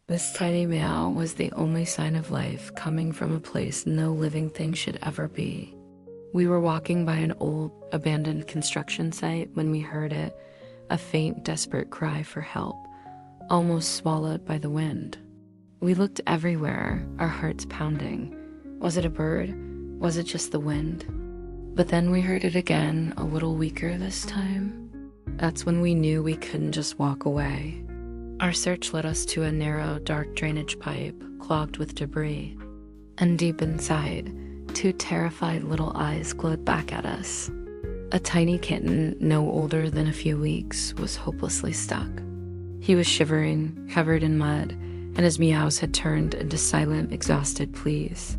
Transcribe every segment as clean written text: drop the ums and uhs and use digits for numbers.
This tiny meow was the only sign of life coming from a place no living thing should ever be. We were walking by an old, abandoned construction site when we heard it, a faint, desperate cry for help, almost swallowed by the wind. We looked everywhere, our hearts pounding. Was it a bird? Was it just the wind? But then we heard it again, a little weaker this time. That's when we knew we couldn't just walk away. Our search led us to a narrow, dark drainage pipe clogged with debris. And deep inside, two terrified little eyes glowed back at us. A tiny kitten, no older than a few weeks, was hopelessly stuck. He was shivering, covered in mud, and his meows had turned into silent, exhausted pleas.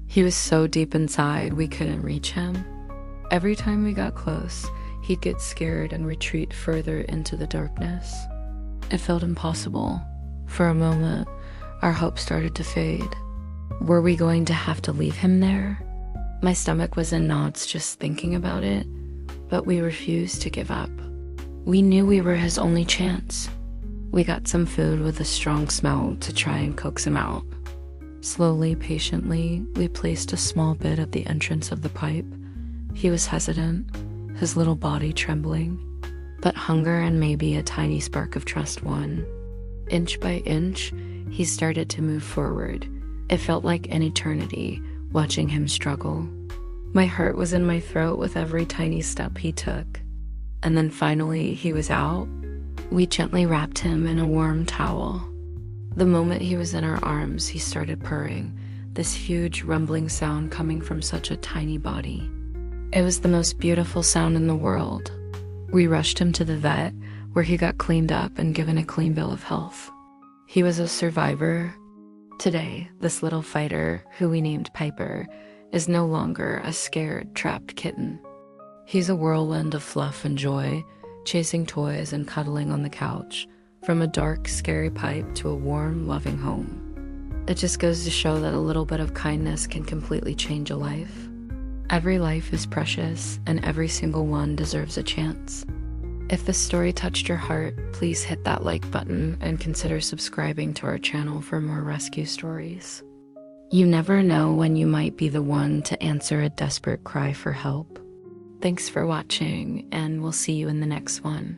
He was so deep inside we couldn't reach him. Every time we got close, he'd get scared and retreat further into the darkness. It felt impossible. For a moment, our hope started to fade. Were we going to have to leave him there? My stomach was in knots just thinking about it, but we refused to give up. We knew we were his only chance. We got some food with a strong smell to try and coax him out. Slowly, patiently, we placed a small bit at the entrance of the pipe. He was hesitant, his little body trembling, but hunger and maybe a tiny spark of trust won. Inch by inch, he started to move forward. It felt like an eternity, watching him struggle. My heart was in my throat with every tiny step he took. And then finally, he was out. We gently wrapped him in a warm towel. The moment he was in our arms, he started purring, this huge rumbling sound coming from such a tiny body. It was the most beautiful sound in the world. We rushed him to the vet, where he got cleaned up and given a clean bill of health. He was a survivor. Today, this little fighter, who we named Piper, is no longer a scared, trapped kitten. He's a whirlwind of fluff and joy, chasing toys and cuddling on the couch, from a dark, scary pipe to a warm, loving home. It just goes to show that a little bit of kindness can completely change a life. Every life is precious, and every single one deserves a chance. If this story touched your heart, please hit that like button and consider subscribing to our channel for more rescue stories. You never know when you might be the one to answer a desperate cry for help. Thanks for watching, and we'll see you in the next one.